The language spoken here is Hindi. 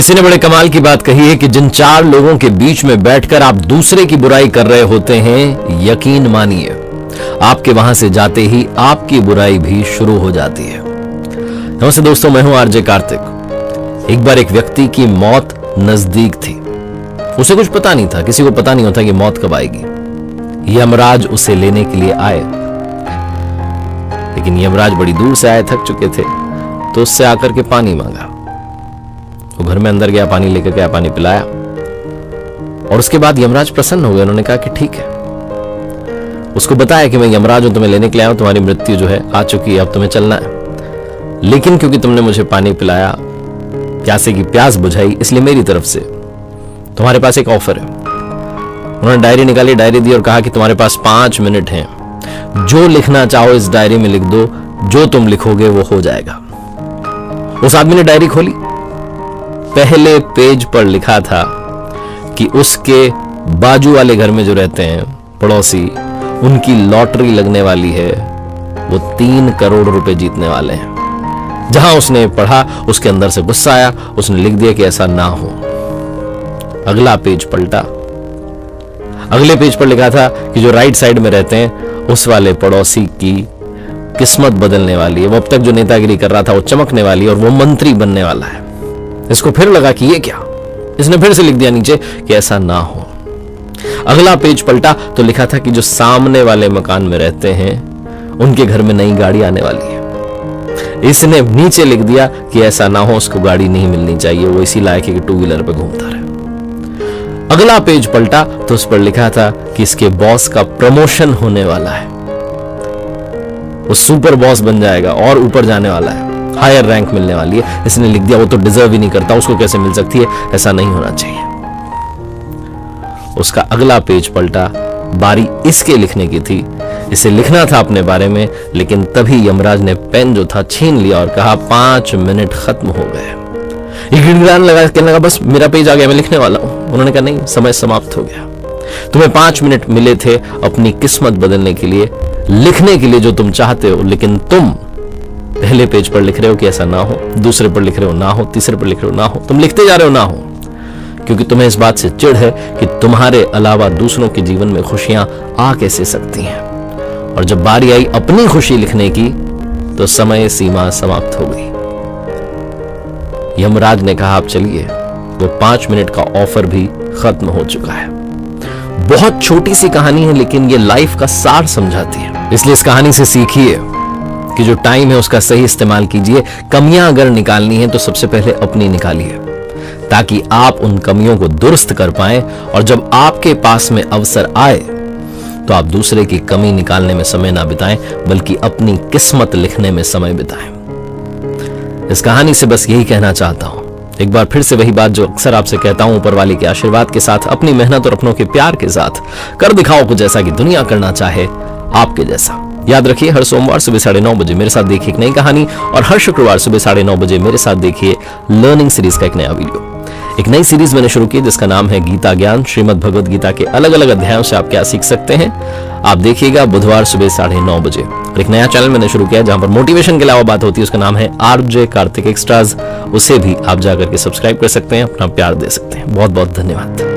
किसी ने बड़े कमाल की बात कही है कि जिन चार लोगों के बीच में बैठकर आप दूसरे की बुराई कर रहे होते हैं, यकीन मानिए आपके वहां से जाते ही आपकी बुराई भी शुरू हो जाती है। नमस्ते दोस्तों, मैं हूं आरजे कार्तिक। एक बार एक व्यक्ति की मौत नजदीक थी। उसे कुछ पता नहीं था, किसी को पता नहीं होता कि मौत कब आएगी। यमराज उसे लेने के लिए आए, लेकिन यमराज बड़ी दूर से आए, थक चुके थे, तो उससे आकर के पानी मांगा। वो घर में अंदर गया, पानी लेकर गया, पानी पिलाया और उसके बाद यमराज प्रसन्न हो गए। उन्होंने कहा कि ठीक है। उसको बताया कि मैं यमराज हूं, तुम्हें लेने के लिए आया हूं, तुम्हारी मृत्यु जो है आ चुकी है, अब तुम्हें चलना है, लेकिन क्योंकि तुमने मुझे पानी पिलाया, प्यासे की प्यास बुझाई, इसलिए मेरी तरफ से तुम्हारे पास एक ऑफर है। उन्होंने डायरी निकाली, डायरी दी और कहा कि तुम्हारे पास 5 मिनट हैं, जो लिखना चाहो इस डायरी में लिख दो, जो तुम लिखोगे वो हो जाएगा। उस आदमी ने डायरी खोली, पहले पेज पर लिखा था कि उसके बाजू वाले घर में जो रहते हैं पड़ोसी, उनकी लॉटरी लगने वाली है, वो 3 करोड़ रुपए जीतने वाले हैं। जहां उसने पढ़ा उसके अंदर से गुस्सा आया, उसने लिख दिया कि ऐसा ना हो। अगला पेज पलटा, अगले पेज पर लिखा था कि जो राइट साइड में रहते हैं उस वाले पड़ोसी की किस्मत बदलने वाली है, वो अब तक जो नेतागिरी कर रहा था वो चमकने वाली है और वो मंत्री बनने वाला है। इसको फिर लगा कि ये क्या, इसने फिर से लिख दिया नीचे कि ऐसा ना हो। अगला पेज पलटा तो लिखा था कि जो सामने वाले मकान में रहते हैं उनके घर में नई गाड़ी आने वाली है। इसने नीचे लिख दिया कि ऐसा ना हो, उसको गाड़ी नहीं मिलनी चाहिए, वो इसी लायक है कि 2 व्हीलर पे घूमता रहे। अगला पेज पलटा तो उस पर लिखा था कि इसके बॉस का प्रमोशन होने वाला है, वो सुपर बॉस बन जाएगा और ऊपर जाने वाला है, हायर रैंक मिलने वाली है। इसने लिख दिया वो तो डिजर्व ही नहीं करता, उसको कैसे मिल सकती है, ऐसा नहीं होना चाहिए। उसका अगला पेज पलटा, बारी इसके लिखने की थी, इसे लिखना था अपने बारे में, लेकिन तभी यमराज ने पेन जो था छीन लिया और कहा 5 मिनट खत्म हो गए। ये गिड़गिड़ाने लगा, कहने लगा बस मेरा पेज आ गया, मैं लिखने वाला हूं। उन्होंने कहा नहीं, समय समाप्त हो गया। तुम्हें 5 मिनट मिले थे अपनी किस्मत बदलने के लिए, लिखने के लिए जो तुम चाहते हो, लेकिन तुम पहले पेज पर लिख रहे हो कि ऐसा ना हो, दूसरे पर लिख रहे हो ना हो, तीसरे पर लिख रहे हो ना हो, तुम लिखते जा रहे हो ना हो, क्योंकि तुम्हें इस बात से चिढ़ है कि तुम्हारे अलावा दूसरों के जीवन में खुशियां आ कैसे सकती हैं। और जब बारी आई अपनी खुशी लिखने की तो समय सीमा समाप्त हो गई। यमराज ने कहा आप चलिए, वो 5 मिनट का ऑफर भी खत्म हो चुका है। बहुत छोटी सी कहानी है, लेकिन ये लाइफ का सार समझाती है। इसलिए इस कहानी से सीखिए कि जो टाइम है उसका सही इस्तेमाल कीजिए। कमियां अगर निकालनी है तो सबसे पहले अपनी निकालिए, ताकि आप उन कमियों को दुरुस्त कर पाएं, और जब आपके पास में अवसर आए तो आप दूसरे की कमी निकालने में समय ना बिताएं, बल्कि अपनी किस्मत लिखने में समय बिताएं। इस कहानी से बस यही कहना चाहता हूं, एक बार फिर से वही बात जो अक्सर आपसे कहता हूं, ऊपर वाले के आशीर्वाद के साथ, अपनी मेहनत और अपनों के प्यार के साथ कर दिखाओ कुछ ऐसा कि दुनिया करना चाहे आपके जैसा। याद रखिए, हर सोमवार सुबह 9:30 बजे मेरे साथ देखिए एक नई कहानी, और हर शुक्रवार सुबह 9:30 बजे मेरे साथ देखिए लर्निंग सीरीज का एक नया वीडियो। एक नई सीरीज मैंने शुरू की जिसका नाम है गीता ज्ञान। श्रीमद् भगवद गीता के अलग अलग अध्यायों से आप क्या सीख सकते हैं, आप देखिएगा बुधवार सुबह 9:30 बजे। और एक नया चैनल मैंने शुरू किया जहां पर मोटिवेशन के अलावा बात होती है, उसका नाम है आरजे कार्तिक एक्स्ट्राज। उसे भी आप जाकर के सब्सक्राइब कर सकते हैं, अपना प्यार दे सकते हैं। बहुत बहुत धन्यवाद।